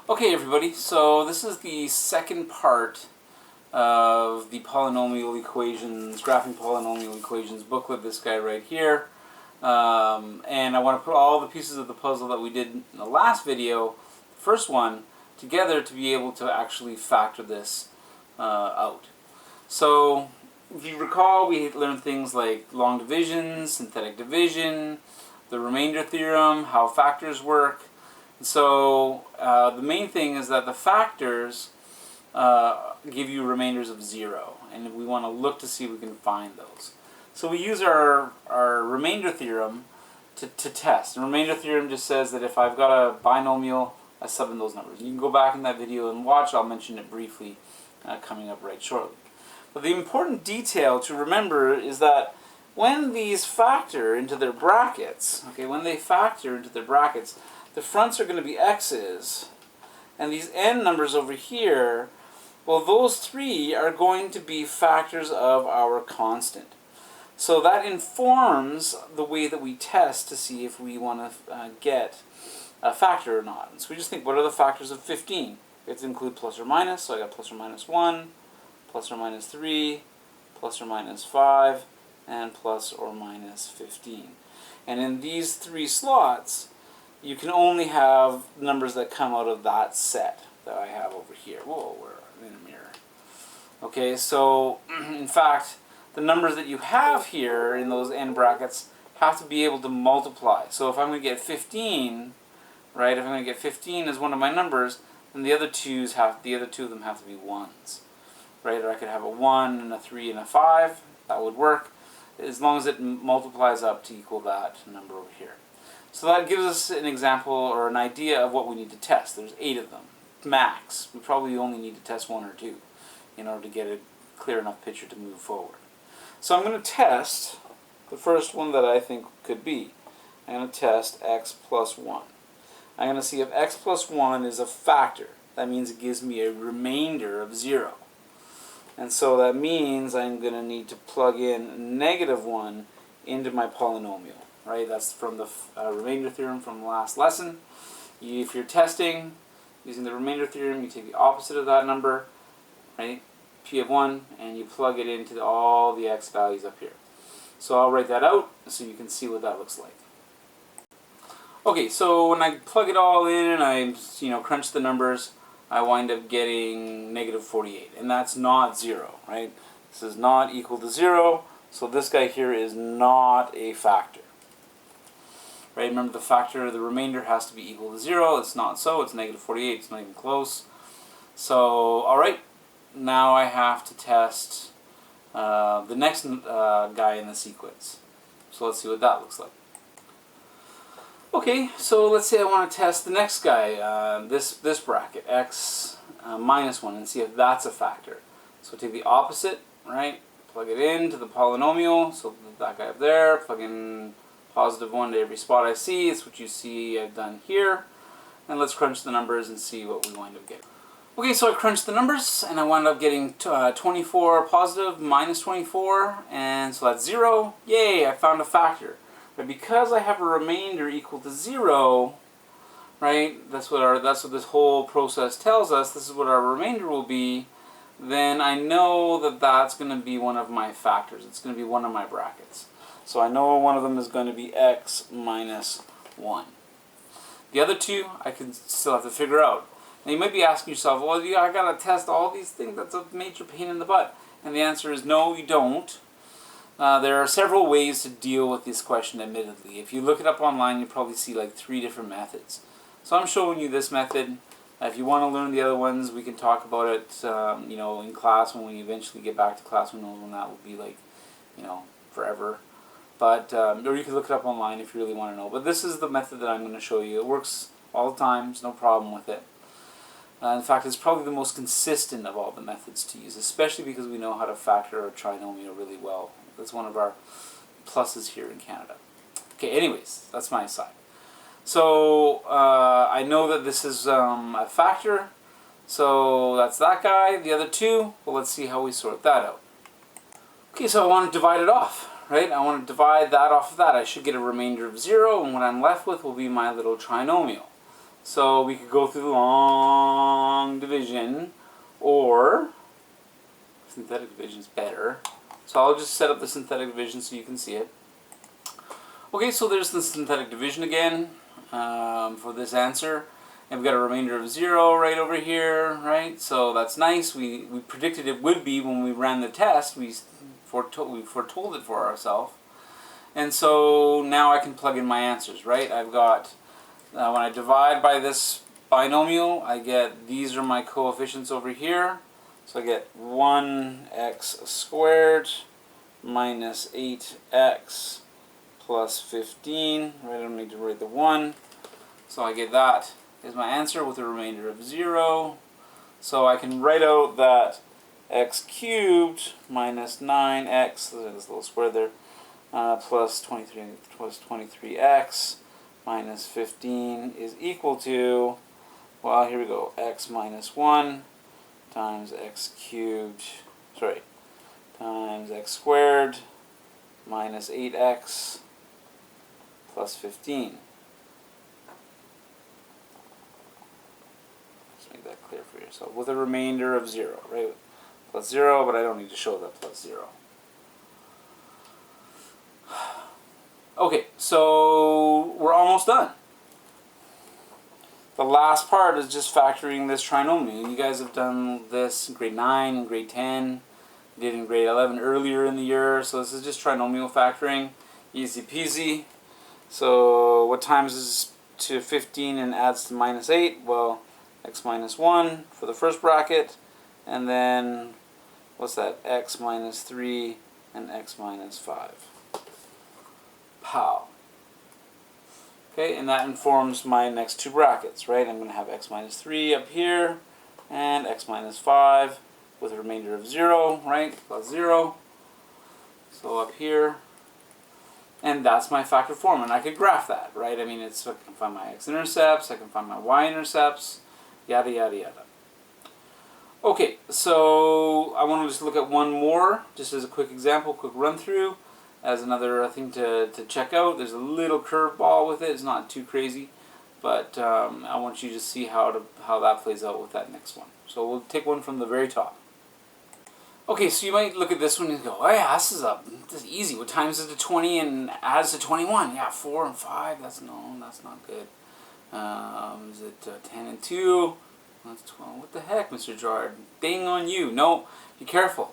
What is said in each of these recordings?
Okay everybody, so this is the second part of the polynomial equations, Graphing Polynomial Equations booklet, this guy right here. And I want to put all the pieces of the puzzle that we did in the last video, the first one, together to be able to actually factor this out. So if you recall, we learned things like long division, synthetic division, the remainder theorem, how factors work. So the main thing is that the factors give you remainders of 0, and we want to look to see if we can find those. So we use our remainder theorem to test. The remainder theorem just says that if I've got a binomial, I sub in those numbers. You can go back in that video and watch. I'll mention it briefly coming up right shortly. But the important detail to remember is that when these factor into their brackets, the fronts are going to be x's, and these n numbers over here, well, those three are going to be factors of our constant. So that informs the way that we test to see if we want to get a factor or not. And so we just think, what are the factors of 15? We have to include plus or minus, so I got plus or minus 1, plus or minus 3, plus or minus 5, and plus or minus 15. And in these three slots, you can only have numbers that come out of that set that I have over here. Whoa, we're in a mirror. Okay, so in fact, the numbers that you have here in those n brackets have to be able to multiply. So if I'm going to get 15, right? If I'm going to get 15 as one of my numbers, then the other two of them have to be 1s, right? Or I could have a 1 and a 3 and a 5. That would work as long as it multiplies up to equal that number over here. So that gives us an example or an idea of what we need to test. There's 8 of them, max. We probably only need to test 1 or 2 in order to get a clear enough picture to move forward. So I'm going to test the first one that I think could be. I'm going to test x plus 1. I'm going to see if x plus 1 is a factor. That means it gives me a remainder of 0. And so that means I'm going to need to plug in -1 into my polynomial. Right, that's from the remainder theorem from the last lesson. If you're testing using the remainder theorem, you take the opposite of that number, right, p of 1, and you plug it into all the x values up here. So I'll write that out so you can see what that looks like. Okay, so when I plug it all in and I crunch the numbers, I wind up getting -48, and that's not 0, right? This is not equal to 0, so this guy here is not a factor. Right, remember the factor, the remainder has to be equal to 0. It's not so. It's -48. It's not even close. So, all right, now I have to test the next guy in the sequence. So let's see what that looks like. Okay, so let's say I want to test the next guy, this bracket, x minus 1, and see if that's a factor. So take the opposite, right? Plug it into the polynomial. So that guy up there, plug in +1 to every spot I see. It's what you see I've done here. And let's crunch the numbers and see what we wind up getting. Okay, so I crunched the numbers and I wound up getting 24 positive minus 24, and so that's 0. Yay, I found a factor. But because I have a remainder equal to 0, right, that's what this whole process tells us, this is what our remainder will be, then I know that that's going to be one of my factors. It's going to be one of my brackets. So I know one of them is going to be x minus 1. The other two I can still have to figure out. Now you might be asking yourself, well, I got to test all these things. That's a major pain in the butt. And the answer is no, you don't. There are several ways to deal with this question, admittedly. If you look it up online, you'll probably see like 3 different methods. So I'm showing you this method. If you want to learn the other ones, we can talk about it in class when we eventually get back to class. Who knows when that will be, like, forever. But, or you can look it up online if you really want to know. But this is the method that I'm going to show you. It works all the time. There's no problem with it. In fact, it's probably the most consistent of all the methods to use, especially because we know how to factor a trinomial really well. That's one of our pluses here in Canada. Okay, anyways, that's my side. So, I know that this is a factor. So, that's that guy. The other two, well, let's see how we sort that out. Okay, so I want to divide it off. Right? I want to divide that off of that. I should get a remainder of 0, and what I'm left with will be my little trinomial. So we could go through the long division, or synthetic division is better. So I'll just set up the synthetic division so you can see it. Okay, so there's the synthetic division again for this answer. And we've got a remainder of 0 right over here, right? So that's nice. We predicted it would be when we ran the test. We foretold it for ourselves. And so now I can plug in my answers, right? I've got, when I divide by this binomial, I get, these are my coefficients over here. So I get 1x squared minus 8x plus 15. Right, I don't need to write the 1. So I get that is my answer with a remainder of 0. So I can write out that x cubed minus 9x, there's a little square there, plus 23x minus 15 is equal to, well, here we go, x minus 1 times x cubed, times x squared minus 8x plus 15. Let's make that clear for yourself. With a remainder of 0, right? Plus 0, but I don't need to show that plus 0. Okay, so we're almost done. The last part is just factoring this trinomial. You guys have done this in grade 9 and grade 10. You did in grade 11 earlier in the year. So this is just trinomial factoring. Easy peasy. So what times is to 15 and adds to minus 8? Well, x minus 1 for the first bracket. And then, what's that? X minus 3 and x minus 5. Pow. Okay, and that informs my next two brackets, right? I'm going to have x minus 3 up here, and x minus 5 with a remainder of 0, right? Plus 0. So up here. And that's my factor form, and I could graph that, right? I mean, I can find my x-intercepts, I can find my y-intercepts, yada, yada, yada. Okay, so I want to just look at one more, just as a quick example, quick run-through, as another thing to check out. There's a little curveball with it. It's not too crazy, but I want you to see how that plays out with that next one. So we'll take one from the very top. Okay, so you might look at this one and go, oh yeah, this is easy. What times is it to 20 and adds to 21? Yeah, 4 and 5. That's not good. Is it 10 and 2? That's 12. What the heck, Mr. Gerard? Dang on you. No, be careful.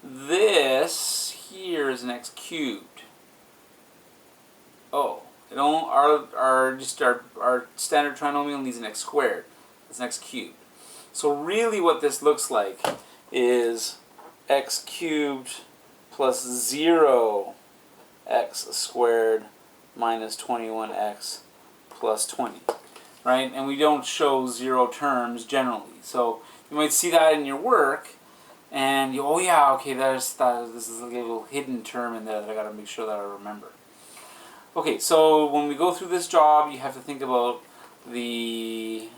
This here is an x cubed. Oh, our standard trinomial needs an x squared. It's an x cubed. So really what this looks like is x cubed plus 0 x squared minus 21x plus 20. Right? And we don't show 0 terms generally. So you might see that in your work, and you, oh yeah, okay, this is a little hidden term in there that I got to make sure that I remember. Okay, so when we go through this job, you have to think about the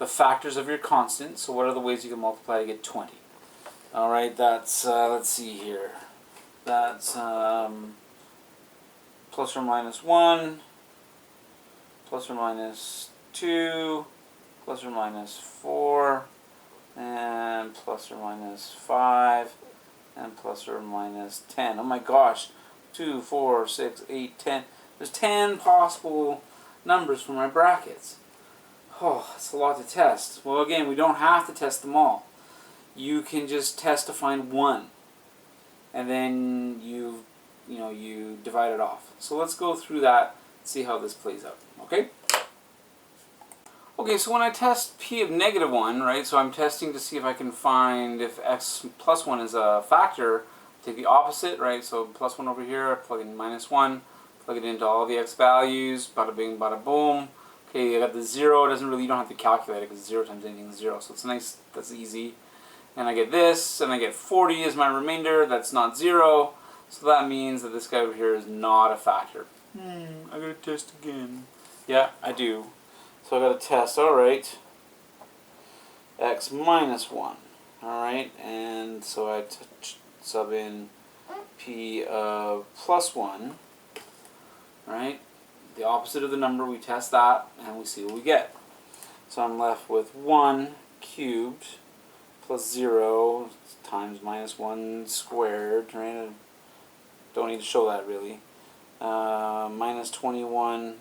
factors of your constant. So what are the ways you can multiply to get 20? All right, that's let's see here. That's plus or minus 1. Plus or minus 2, plus or minus 4, and plus or minus 5, and plus or minus 10. Oh my gosh, 2, 4, 6, 8, 10. There's 10 possible numbers for my brackets. Oh, that's a lot to test. Well, again, we don't have to test them all. You can just test to find one, and then you divide it off. So let's go through that. See how this plays out, okay? Okay, so when I test p of negative 1, right, so I'm testing to see if I can find if x plus 1 is a factor, take the opposite, right, so plus 1 over here, plug in minus 1, plug it into all the x values, bada bing, bada boom. Okay, I got the 0, you don't have to calculate it because 0 times anything is 0, so it's nice, that's easy. And I get this, and I get 40 as my remainder, that's not 0, so that means that this guy over here is not a factor. I gotta test again. Yeah, I do. So I gotta test, alright, x minus 1. Alright, and so I sub in p of plus 1. Right? the opposite of the number, we test that, and we see what we get. So I'm left with 1 cubed plus 0 times minus 1 squared, right? I don't need to show that really. Minus 21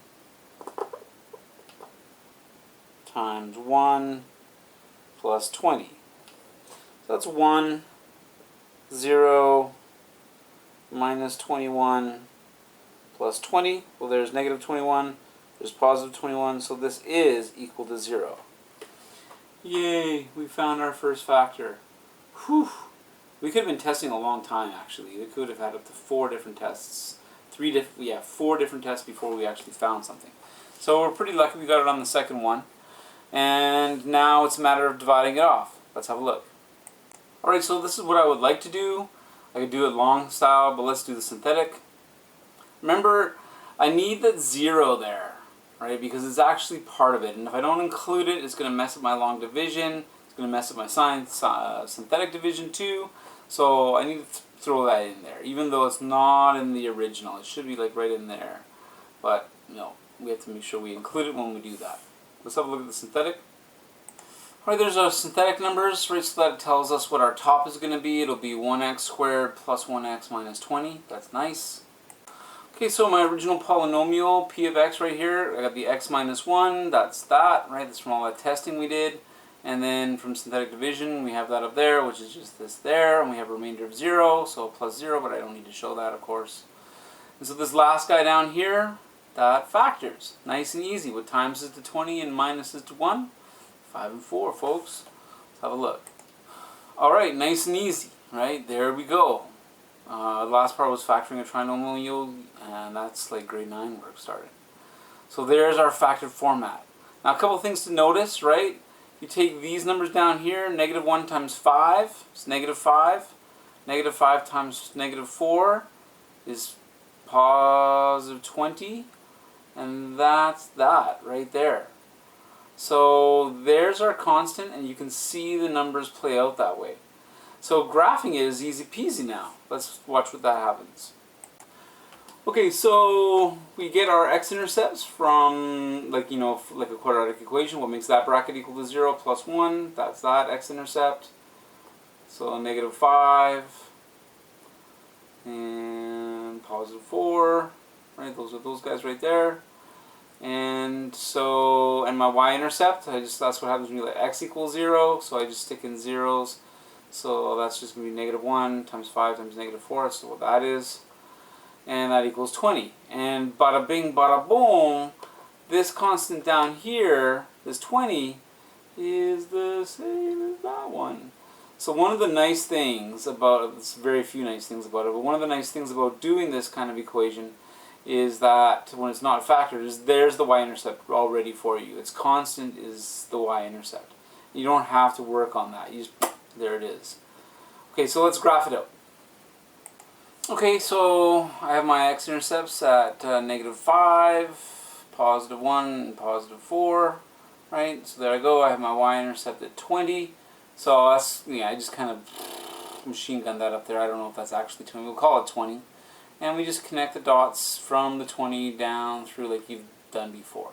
times 1 plus 20. So that's 1, 0, minus 21 plus 20. Well, there's negative 21, there's positive 21, so this is equal to 0. Yay, we found our first factor. Whew. We could have been testing a long time, actually. We could have had up to 4 different tests. 4 different tests before we actually found something. So we're pretty lucky we got it on the second one. And now it's a matter of dividing it off. Let's have a look. Alright, so this is what I would like to do. I could do it long style, but let's do the synthetic. Remember, I need that 0 there, right? Because it's actually part of it. And if I don't include it, it's going to mess up my long division. It's going to mess up my synthetic division too. So I need to throw that in there, even though it's not in the original. It should be like right in there. But no, we have to make sure we include it when we do that. Let's have a look at the synthetic. Alright, there's our synthetic numbers, right, so that tells us what our top is going to be. It'll be 1x squared plus 1x minus 20. That's nice. Okay, so my original polynomial, p of x right here, I got the x minus 1, that's that, right? That's from all that testing we did. And then from synthetic division, we have that up there, which is just this there, and we have a remainder of 0, so plus 0, but I don't need to show that, of course. And so this last guy down here, that factors. Nice and easy. What times is to 20 and minus is to 1? 5 and 4, folks. Let's have a look. Alright, nice and easy, right? There we go. The last part was factoring a trinomial, and that's like grade 9 work started. So there's our factored format. Now a couple things to notice, right? You take these numbers down here, negative 1 times 5 is negative 5. Negative 5 times negative 4 is positive 20. And that's that right there. So there's our constant, and you can see the numbers play out that way. So graphing it is easy peasy now. Let's watch what that happens. Okay, so we get our x-intercepts from, like a quadratic equation. What makes that bracket equal to 0 plus 1? That's that x-intercept. So negative 5 and positive 4. Right, those are those guys right there. And so, and my y-intercept, that's what happens when you let x equals 0, so I just stick in zeros. So that's just going to be negative 1 times 5 times negative 4, that's what that is. And that equals 20. And bada bing, bada boom, this constant down here, this 20, is the same as that one. So one of the nice things about it, there's very few nice things about it, but one of the nice things about doing this kind of equation is that when it's not factored, is there's the y-intercept already for you. Its constant is the y-intercept. You don't have to work on that. You just, there it is. Okay, so let's graph it out. Okay, so I have my x-intercepts at negative 5, positive 1, and positive 4. Right, so there I go. I have my y-intercept at 20. So that's, yeah, I just kind of machine gunned that up there. I don't know if that's actually 20. We'll call it 20. And we just connect the dots from the 20 down through like you've done before.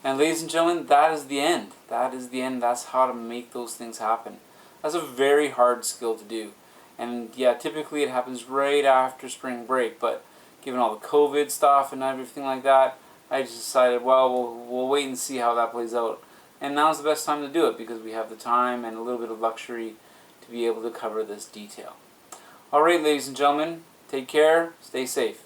And ladies and gentlemen, that is the end. That is the end. That's how to make those things happen. That's a very hard skill to do. And yeah, typically it happens right after spring break, but given all the COVID stuff and everything like that, I just decided, well, we'll wait and see how that plays out. And now's the best time to do it because we have the time and a little bit of luxury to be able to cover this detail. Alright, ladies and gentlemen, take care, stay safe.